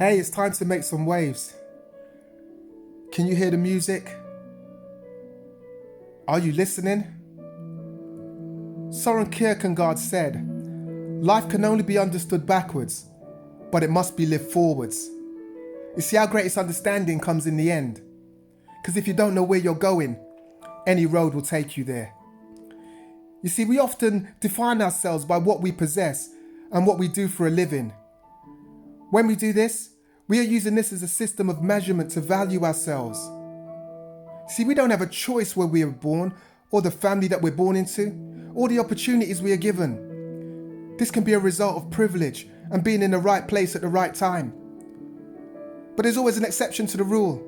Hey, it's time to make some waves. Can you hear the music? Are you listening? Soren Kierkegaard said, life can only be understood backwards, but it must be lived forwards. You see, our greatest understanding comes in the end. Because if you don't know where you're going, any road will take you there. You see, we often define ourselves by what we possess and what we do for a living. When we do this, we are using this as a system of measurement to value ourselves. See, we don't have a choice where we are born, or the family that we're born into, or the opportunities we are given. This can be a result of privilege and being in the right place at the right time. But there's always an exception to the rule.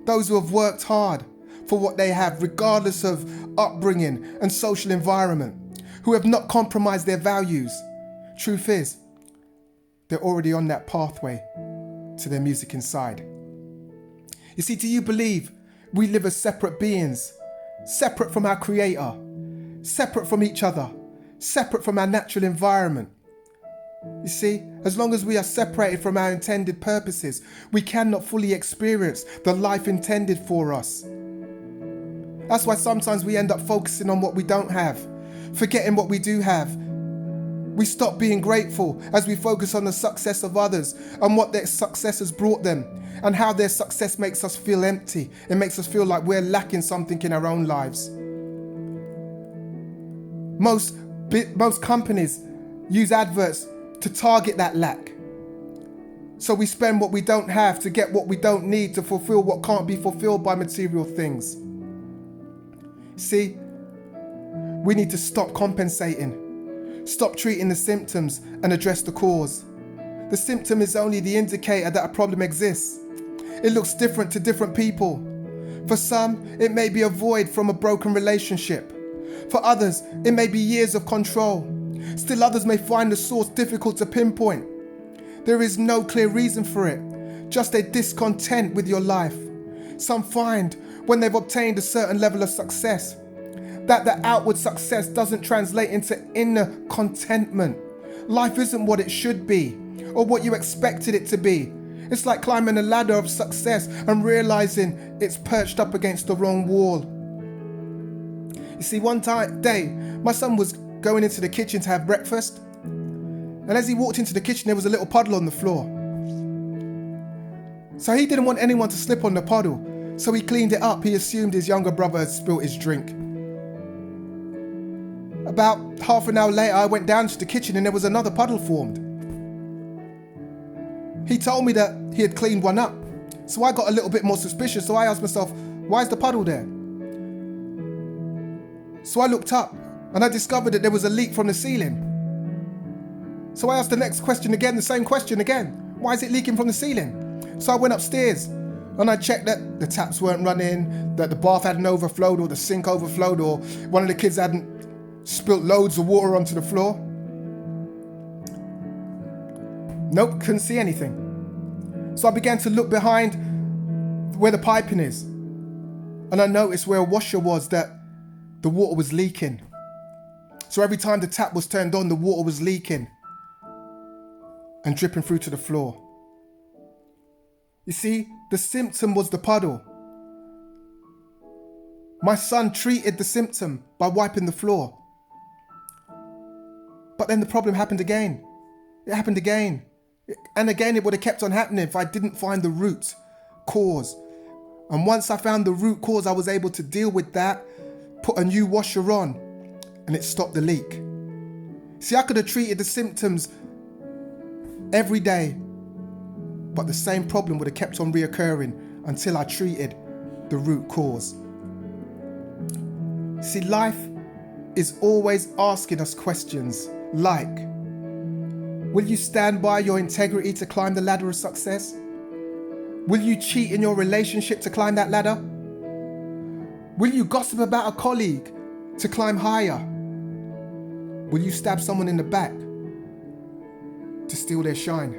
Those who have worked hard for what they have, regardless of upbringing and social environment, who have not compromised their values. Truth is, they're already on that pathway to their music inside. You see, do you believe we live as separate beings, separate from our Creator, separate from each other, separate from our natural environment? You see, as long as we are separated from our intended purposes, we cannot fully experience the life intended for us. That's why sometimes we end up focusing on what we don't have, forgetting what we do have. We stop being grateful as we focus on the success of others and what their success has brought them and how their success makes us feel empty. It makes us feel like we're lacking something in our own lives. Most companies use adverts to target that lack. So we spend what we don't have to get what we don't need to fulfill what can't be fulfilled by material things. See, we need to stop compensating, stop treating the symptoms and address the cause. The symptom is only the indicator that a problem exists. It looks different to different people. For some, it may be a void from a broken relationship. For others, it may be years of control. Still others may find the source difficult to pinpoint. There is no clear reason for it, just a discontent with your life. Some find when they've obtained a certain level of success, that the outward success doesn't translate into inner contentment. Life isn't what it should be, or what you expected it to be. It's like climbing a ladder of success and realizing it's perched up against the wrong wall. You see, one day, my son was going into the kitchen to have breakfast, and as he walked into the kitchen, there was a little puddle on the floor. So he didn't want anyone to slip on the puddle, so he cleaned it up. He assumed his younger brother had spilt his drink. About half an hour later, I went down to the kitchen and there was another puddle formed. He told me that he had cleaned one up, so I got a little bit more suspicious. So I asked myself, why is the puddle there? So I looked up and I discovered that there was a leak from the ceiling. So I asked the next question again, the same question again. Why is it leaking from the ceiling? So I went upstairs and I checked that the taps weren't running, that the bath hadn't overflowed or the sink overflowed or one of the kids hadn't spilt loads of water onto the floor. Nope, couldn't see anything. So I began to look behind where the piping is, and I noticed where a washer was that the water was leaking. So every time the tap was turned on, the water was leaking and dripping through to the floor. You see, the symptom was the puddle. My son treated the symptom by wiping the floor. But then the problem happened again. It happened again. And again, it would have kept on happening if I didn't find the root cause. And once I found the root cause, I was able to deal with that, put a new washer on, and it stopped the leak. See, I could have treated the symptoms every day, but the same problem would have kept on reoccurring until I treated the root cause. See, life is always asking us questions like, will you stand by your integrity to climb the ladder of success? Will you cheat in your relationship to climb that ladder? Will you gossip about a colleague to climb higher? Will you stab someone in the back to steal their shine?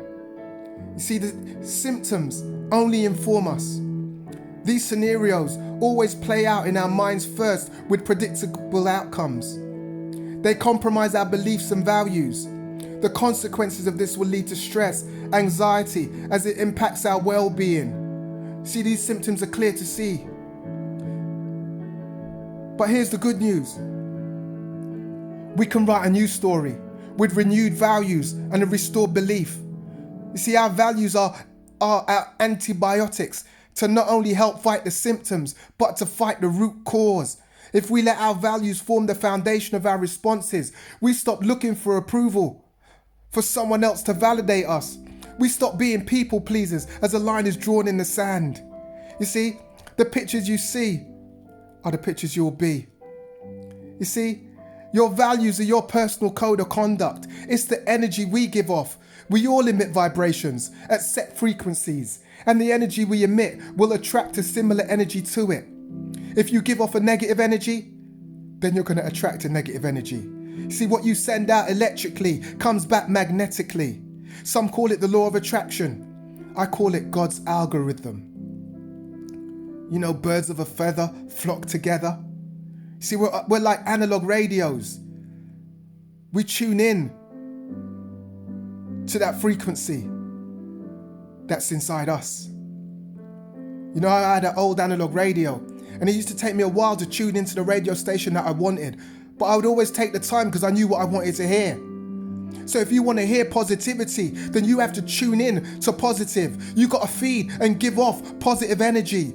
You see, the symptoms only inform us. These scenarios always play out in our minds first with predictable outcomes. They compromise our beliefs and values. The consequences of this will lead to stress, anxiety, as it impacts our well-being. See, these symptoms are clear to see. But here's the good news. We can write a new story with renewed values and a restored belief. You see, our values are our antibiotics to not only help fight the symptoms, but to fight the root cause. If we let our values form the foundation of our responses, we stop looking for approval, for someone else to validate us. We stop being people pleasers as a line is drawn in the sand. You see, the pictures you see are the pictures you'll be. You see, your values are your personal code of conduct. It's the energy we give off. We all emit vibrations at set frequencies, and the energy we emit will attract a similar energy to it. If you give off a negative energy, then you're going to attract a negative energy. See, what you send out electrically comes back magnetically. Some call it the law of attraction. I call it God's algorithm. You know, birds of a feather flock together. See, we're like analog radios. We tune in to that frequency that's inside us. You know, I had an old analog radio, and it used to take me a while to tune into the radio station that I wanted, but I would always take the time because I knew what I wanted to hear. So if you want to hear positivity, then you have to tune in to positive. You got to feed and give off positive energy.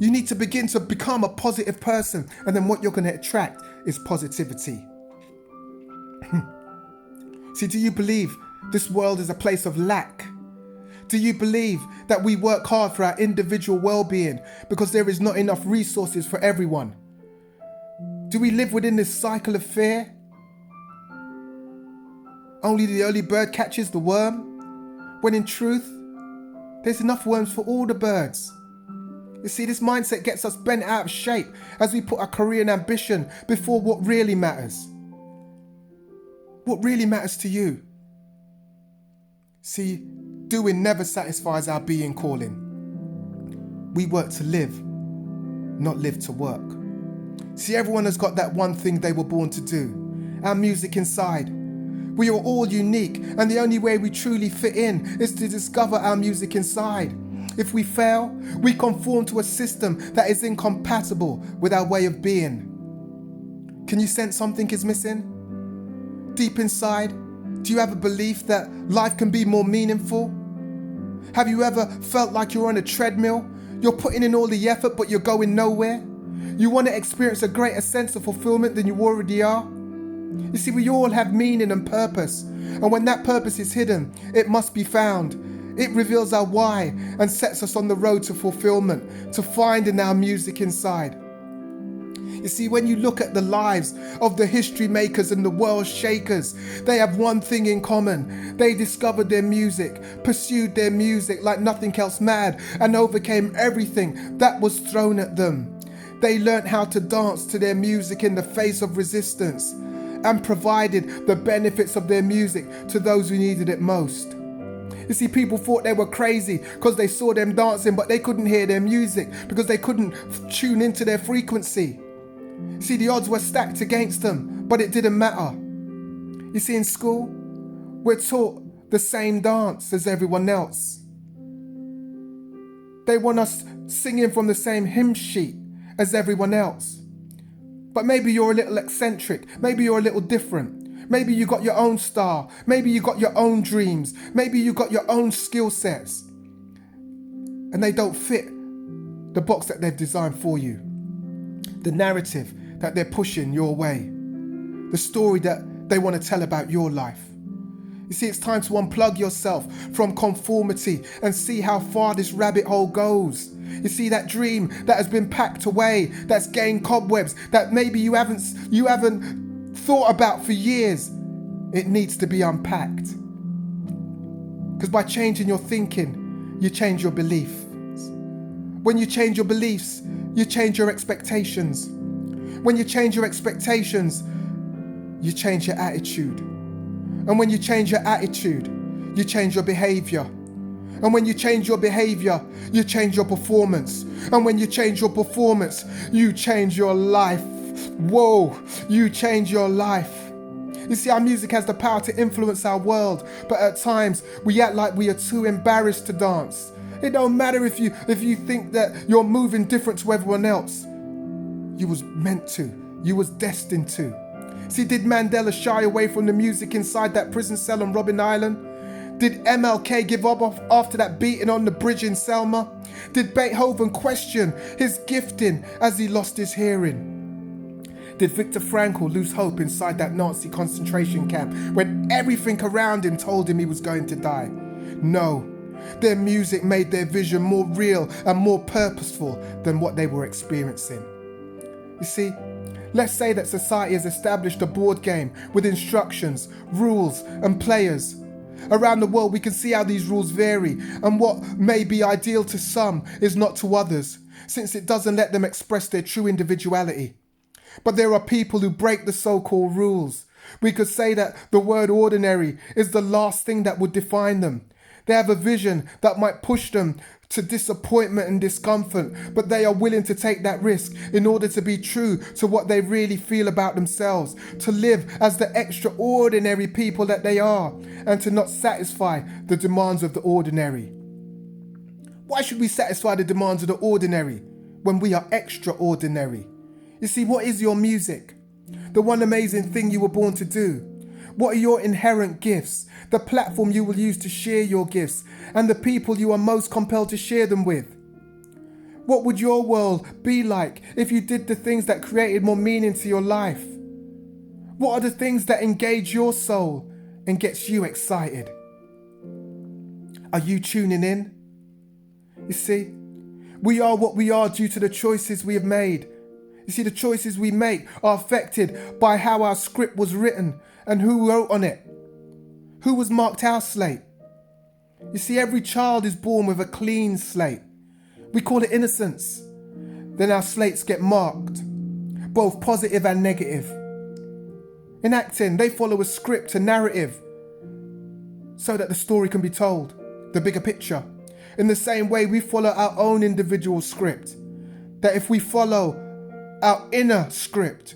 You need to begin to become a positive person, and then what you're going to attract is positivity. See, do you believe this world is a place of lack? Do you believe that we work hard for our individual well-being because there is not enough resources for everyone? Do we live within this cycle of fear? Only the early bird catches the worm, when in truth, there's enough worms for all the birds. You see, this mindset gets us bent out of shape as we put our career and ambition before what really matters. What really matters to you? See, doing never satisfies our being calling. We work to live, not live to work. See, everyone has got that one thing they were born to do, our music inside. We are all unique, and the only way we truly fit in is to discover our music inside. If we fail, we conform to a system that is incompatible with our way of being. Can you sense something is missing? Deep inside, do you have a belief that life can be more meaningful? Have you ever felt like you're on a treadmill? You're putting in all the effort, but you're going nowhere? You want to experience a greater sense of fulfillment than you already are? You see, we all have meaning and purpose, and when that purpose is hidden, it must be found. It reveals our why and sets us on the road to fulfillment, to finding our music inside. You see, when you look at the lives of the history makers and the world shakers, they have one thing in common. They discovered their music, pursued their music like nothing else mad, and overcame everything that was thrown at them. They learned how to dance to their music in the face of resistance, and provided the benefits of their music to those who needed it most. You see, people thought they were crazy because they saw them dancing, but they couldn't hear their music because they couldn't tune into their frequency. See, the odds were stacked against them, but it didn't matter. You see, in school, we're taught the same dance as everyone else. They want us singing from the same hymn sheet as everyone else. But maybe you're a little eccentric, maybe you're a little different. Maybe you got your own style. Maybe you got your own dreams. Maybe you got your own skill sets. And they don't fit the box that they've designed for you. The narrative that they're pushing your way. The story that they want to tell about your life. You see, it's time to unplug yourself from conformity and see how far this rabbit hole goes. You see, that dream that has been packed away, that's gained cobwebs, that maybe you haven't thought about for years, it needs to be unpacked. Because by changing your thinking, you change your beliefs. When you change your beliefs, you change your expectations. When you change your expectations, you change your attitude. And when you change your attitude, you change your behavior. And when you change your behavior, you change your performance. And when you change your performance, you change your life. Whoa, you change your life. You see, our music has the power to influence our world, but at times we act like we are too embarrassed to dance. It don't matter if you think that you're moving different to everyone else. You was meant to. You was destined to. See, did Mandela shy away from the music inside that prison cell on Robben Island? Did MLK give up after that beating on the bridge in Selma? Did Beethoven question his gifting as he lost his hearing? Did Viktor Frankl lose hope inside that Nazi concentration camp when everything around him told him he was going to die? No, their music made their vision more real and more purposeful than what they were experiencing. You see, let's say that society has established a board game with instructions, rules, and players. Around the world, we can see how these rules vary, and what may be ideal to some is not to others, since it doesn't let them express their true individuality. But there are people who break the so-called rules. We could say that the word ordinary is the last thing that would define them. They have a vision that might push them to disappointment and discomfort, but they are willing to take that risk in order to be true to what they really feel about themselves, to live as the extraordinary people that they are, and to not satisfy the demands of the ordinary. Why should we satisfy the demands of the ordinary when we are extraordinary? You see, what is your music? The one amazing thing you were born to do. What are your inherent gifts? The platform you will use to share your gifts and the people you are most compelled to share them with. What would your world be like if you did the things that created more meaning to your life? What are the things that engage your soul and gets you excited? Are you tuning in? You see, we are what we are due to the choices we have made. You see, the choices we make are affected by how our script was written and who wrote on it. Who was marked our slate? You see, every child is born with a clean slate. We call it innocence. Then our slates get marked, both positive and negative. In acting, they follow a script, a narrative, so that the story can be told, the bigger picture. In the same way, we follow our own individual script, that if we follow our inner script,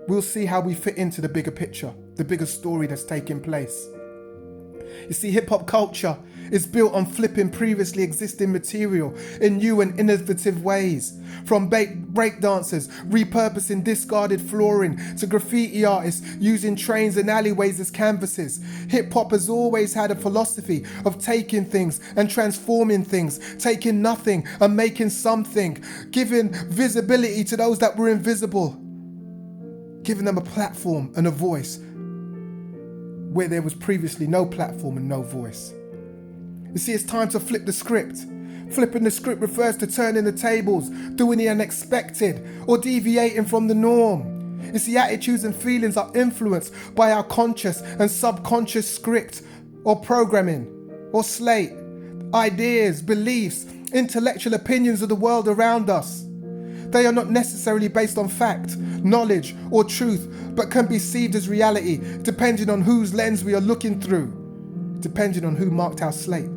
we'll see how we fit into the bigger picture, the bigger story that's taking place. You see, hip-hop culture is built on flipping previously existing material in new and innovative ways. From break dancers repurposing discarded flooring to graffiti artists using trains and alleyways as canvases, hip-hop has always had a philosophy of taking things and transforming things, taking nothing and making something, giving visibility to those that were invisible, giving them a platform and a voice where there was previously no platform and no voice. You see, it's time to flip the script. Flipping the script refers to turning the tables, doing the unexpected, or deviating from the norm. You see, attitudes and feelings are influenced by our conscious and subconscious script, or programming, or slate, ideas, beliefs, intellectual opinions of the world around us. They are not necessarily based on fact, knowledge, or truth, but can be perceived as reality, depending on whose lens we are looking through, depending on who marked our slate.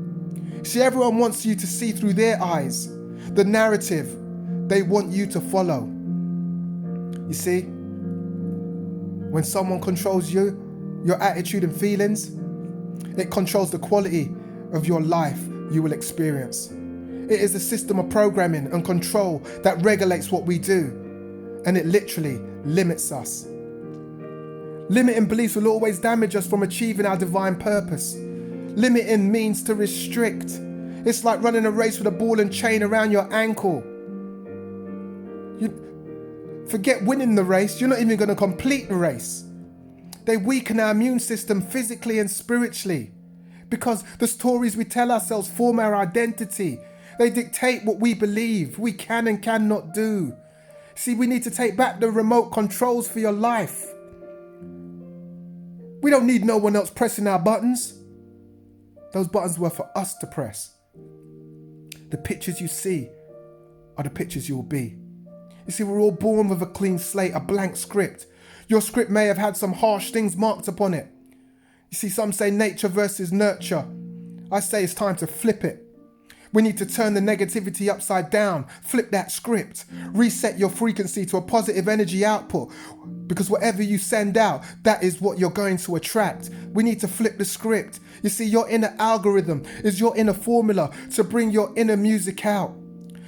See, everyone wants you to see through their eyes, the narrative they want you to follow. You see, when someone controls you, your attitude and feelings, it controls the quality of your life you will experience. It is a system of programming and control that regulates what we do, and it literally limits us. Limiting beliefs will always damage us from achieving our divine purpose. Limiting means to restrict. It's like running a race with a ball and chain around your ankle. You forget winning the race, you're not even going to complete the race. They weaken our immune system physically and spiritually, because the stories we tell ourselves form our identity. They dictate what we believe we can and cannot do. See, we need to take back the remote controls for your life. We don't need no one else pressing our buttons. Those buttons were for us to press. The pictures you see are the pictures you will be. You see, we're all born with a clean slate, a blank script. Your script may have had some harsh things marked upon it. You see, some say nature versus nurture. I say it's time to flip it. We need to turn the negativity upside down, flip that script, reset your frequency to a positive energy output, because whatever you send out, that is what you're going to attract. We need to flip the script. You see, your inner algorithm is your inner formula to bring your inner music out.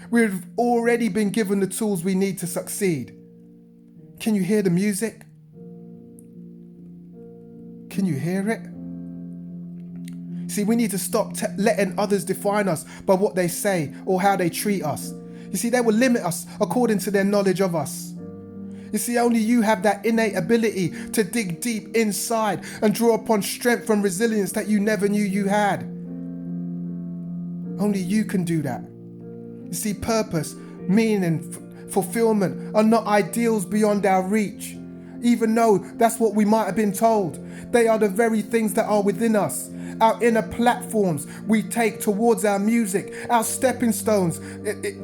We've already been given the tools we need to succeed. Can you hear the music? Can you hear it? See, we need to stop letting others define us by what they say or how they treat us. You see, they will limit us according to their knowledge of us. You see, only you have that innate ability to dig deep inside and draw upon strength and resilience that you never knew you had. Only you can do that. You see, purpose, meaning, fulfillment are not ideals beyond our reach. Even though that's what we might have been told, they are the very things that are within us. Our inner platforms we take towards our music, our stepping stones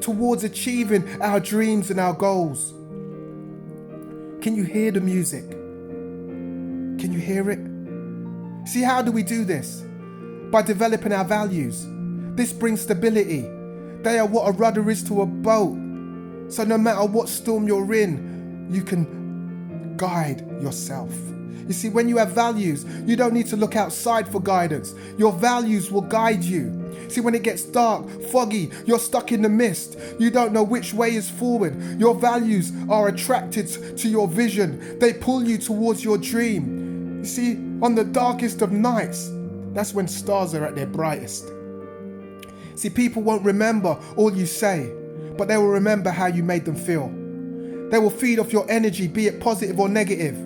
towards achieving our dreams and our goals. Can you hear the music? Can you hear it? See, how do we do this? By developing our values. This brings stability. They are what a rudder is to a boat. So no matter what storm you're in, you can guide yourself. You see, when you have values, you don't need to look outside for guidance. Your values will guide you. See, when it gets dark, foggy, you're stuck in the mist. You don't know which way is forward. Your values are attracted to your vision. They pull you towards your dream. You see, on the darkest of nights, that's when stars are at their brightest. See, people won't remember all you say, but they will remember how you made them feel. They will feed off your energy, be it positive or negative.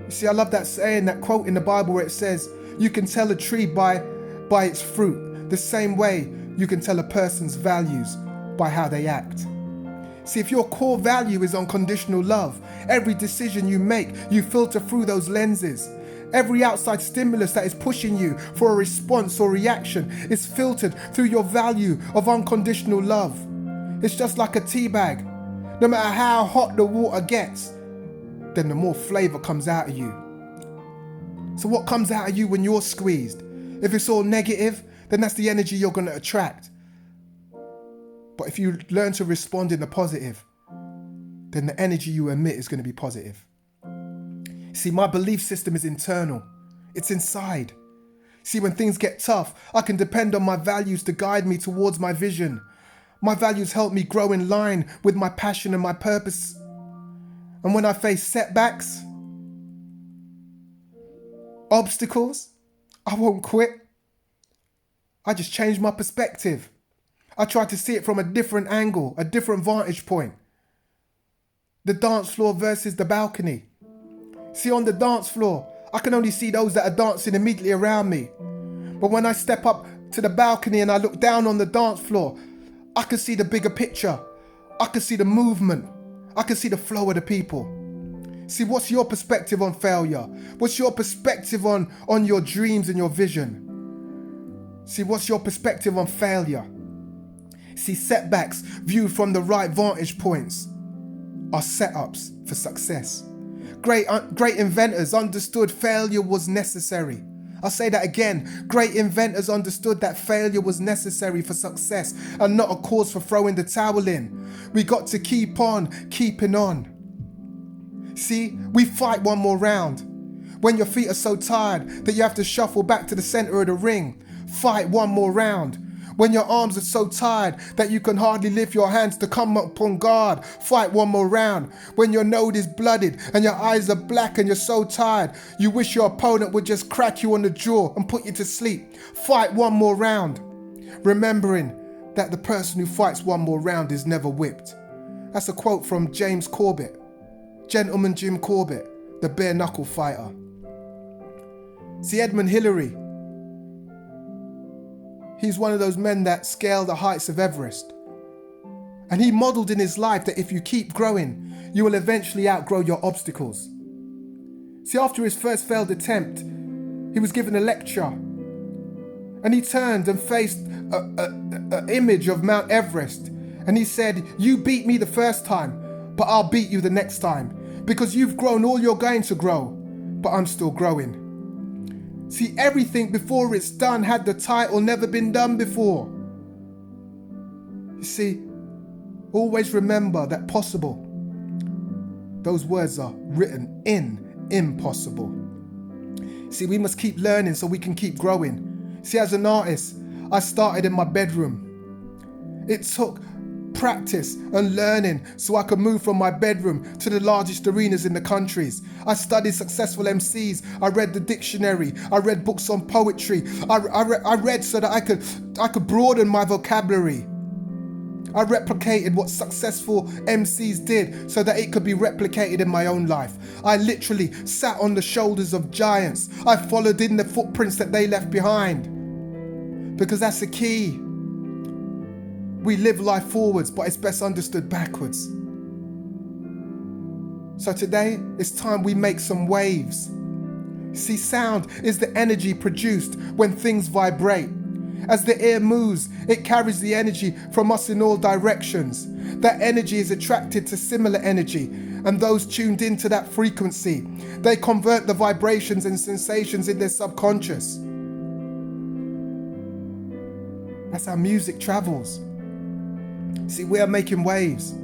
You see, I love that saying, that quote in the Bible where it says, you can tell a tree by its fruit, the same way you can tell a person's values by how they act. See, if your core value is unconditional love, every decision you make, you filter through those lenses. Every outside stimulus that is pushing you for a response or reaction is filtered through your value of unconditional love. It's just like a tea bag. No matter how hot the water gets, then the more flavor comes out of you. So what comes out of you when you're squeezed? If it's all negative, then that's the energy you're going to attract. But if you learn to respond in the positive, then the energy you emit is going to be positive. See, my belief system is internal. It's inside. See, when things get tough, I can depend on my values to guide me towards my vision. My values help me grow in line with my passion and my purpose. And when I face setbacks, obstacles, I won't quit. I just change my perspective. I try to see it from a different angle, a different vantage point. The dance floor versus the balcony. See, on the dance floor, I can only see those that are dancing immediately around me. But when I step up to the balcony and I look down on the dance floor, I can see the bigger picture. I can see the movement. I can see the flow of the people. See, what's your perspective on failure? What's your perspective on your dreams and your vision? See, what's your perspective on failure? See, setbacks viewed from the right vantage points are setups for success. Great inventors understood failure was necessary. I'll say that again. Great inventors understood that failure was necessary for success and not a cause for throwing the towel in. We got to keep on keeping on. See, we fight one more round. When your feet are so tired that you have to shuffle back to the center of the ring, fight one more round. When your arms are so tired that you can hardly lift your hands to come up on guard, fight one more round. When your nose is blooded and your eyes are black and you're so tired, you wish your opponent would just crack you on the jaw and put you to sleep, fight one more round. Remembering that the person who fights one more round is never whipped. That's a quote from James Corbett, Gentleman Jim Corbett, the bare knuckle fighter. See, Edmund Hillary, he's one of those men that scale the heights of Everest. And he modeled in his life that if you keep growing, you will eventually outgrow your obstacles. See, after his first failed attempt, he was given a lecture. And he turned and faced an image of Mount Everest. And he said, "You beat me the first time, but I'll beat you the next time. Because you've grown all you're going to grow, but I'm still growing." See, everything before it's done had the title never been done before. You see, always remember that possible. Those words are written in impossible. See, we must keep learning so we can keep growing. See, as an artist, I started in my bedroom. It took practice and learning so I could move from my bedroom to the largest arenas in the countries. I studied successful MCs. I read the dictionary. I read books on poetry. I read so that I could broaden my vocabulary. I replicated what successful MCs did so that it could be replicated in my own life. I literally sat on the shoulders of giants. I followed in the footprints that they left behind. Because that's the key. We live life forwards, but it's best understood backwards. So today, it's time we make some waves. See, sound is the energy produced when things vibrate. As the air moves, it carries the energy from us in all directions. That energy is attracted to similar energy, and those tuned into that frequency, they convert the vibrations and sensations in their subconscious. That's how music travels. See, we are making waves.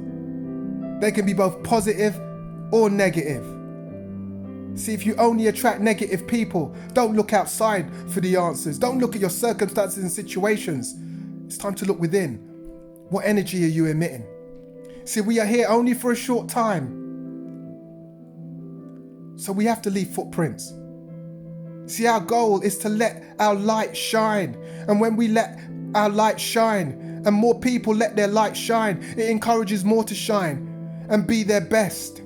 They can be both positive or negative. See, if you only attract negative people, don't look outside for the answers. Don't look at your circumstances and situations. It's time to look within. What energy are you emitting? See, we are here only for a short time. So we have to leave footprints. See, our goal is to let our light shine. And when we let our light shine, and more people let their light shine, it encourages more to shine and be their best.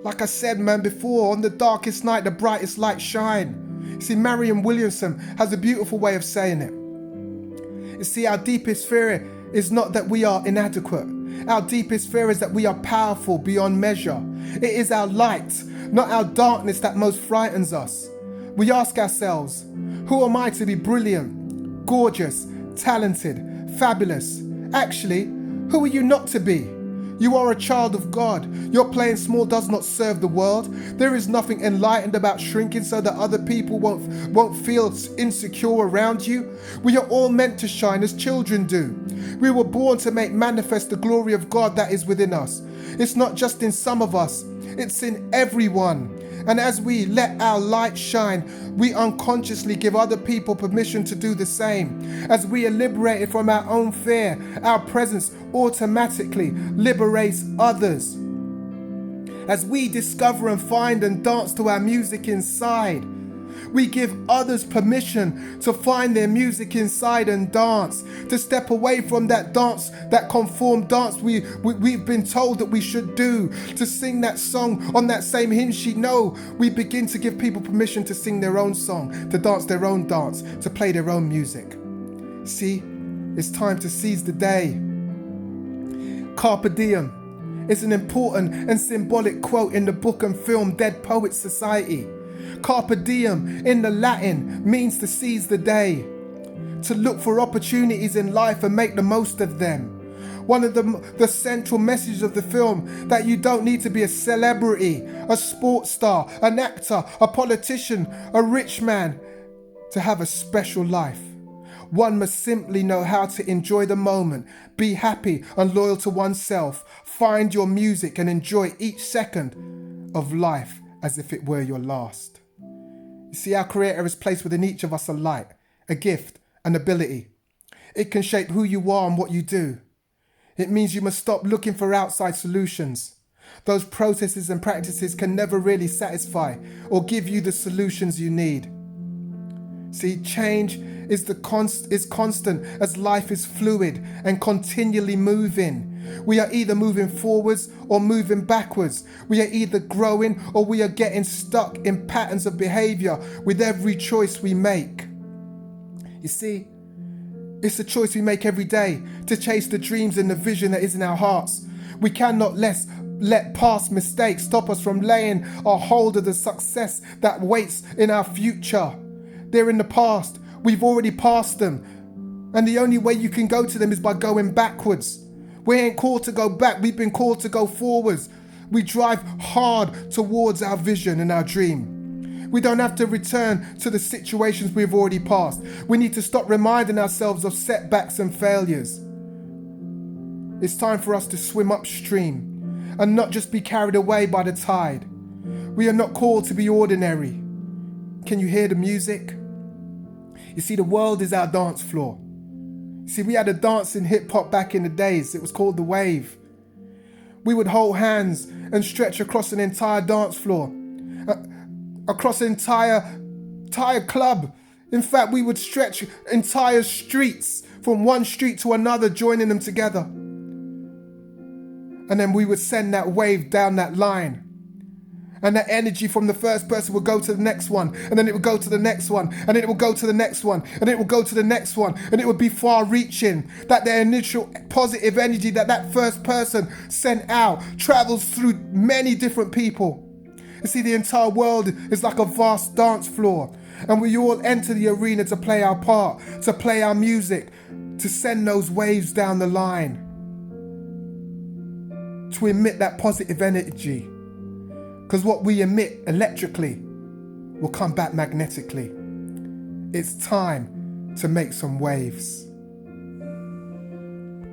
Like I said, man, before, on the darkest night, the brightest light shine. See, Marianne Williamson has a beautiful way of saying it. You see, our deepest fear is not that we are inadequate. Our deepest fear is that we are powerful beyond measure. It is our light, not our darkness, that most frightens us. We ask ourselves, who am I to be brilliant, gorgeous, talented, fabulous? Actually, who are you not to be? You are a child of God. Your playing small does not serve the world. There is nothing enlightened about shrinking so that other people won't feel insecure around you. We are all meant to shine as children do. We were born to make manifest the glory of God that is within us. It's not just in some of us, it's in everyone. And as we let our light shine, we unconsciously give other people permission to do the same. As we are liberated from our own fear, our presence automatically liberates others. As we discover and find and dance to our music inside, we give others permission to find their music inside and dance, to step away from that dance, that conform dance we've been told that we should do, to sing that song on that same hymn sheet. No, we begin to give people permission to sing their own song, to dance their own dance, to play their own music. See, it's time to seize the day. Carpe diem is an important and symbolic quote in the book and film Dead Poets Society. Carpe diem in the Latin means to seize the day, to look for opportunities in life and make the most of them. One of the central messages of the film, that you don't need to be a celebrity, a sports star, an actor, a politician, a rich man to have a special life. One must simply know how to enjoy the moment, be happy and loyal to oneself, find your music and enjoy each second of life as if it were your last. You see, our Creator has placed within each of us a light, a gift, an ability. It can shape who you are and what you do. It means you must stop looking for outside solutions. Those processes and practices can never really satisfy or give you the solutions you need. See, change is constant as life is fluid and continually moving. We are either moving forwards or moving backwards. We are either growing or we are getting stuck in patterns of behavior with every choice we make. You see, it's a choice we make every day to chase the dreams and the vision that is in our hearts. We cannot let past mistakes stop us from laying our hold of the success that waits in our future. They're in the past. We've already passed them. And the only way you can go to them is by going backwards. We ain't called to go back. We've been called to go forwards. We drive hard towards our vision and our dream. We don't have to return to the situations we've already passed. We need to stop reminding ourselves of setbacks and failures. It's time for us to swim upstream and not just be carried away by the tide. We are not called to be ordinary. Can you hear the music? You see, the world is our dance floor. You see, we had a dance in hip-hop back in the days. It was called the wave. We would hold hands and stretch across an entire dance floor, across an entire club. In fact, we would stretch entire streets from one street to another, joining them together. And then we would send that wave down that line. And that energy from the first person would go to the next one, and then it would go to the next one, and then it would go to the next one, and it would go to the next one, and it would be far-reaching. That the initial positive energy that first person sent out travels through many different people. You see, the entire world is like a vast dance floor, and we all enter the arena to play our part, to play our music, to send those waves down the line, to emit that positive energy. Because what we emit electrically will come back magnetically. It's time to make some waves.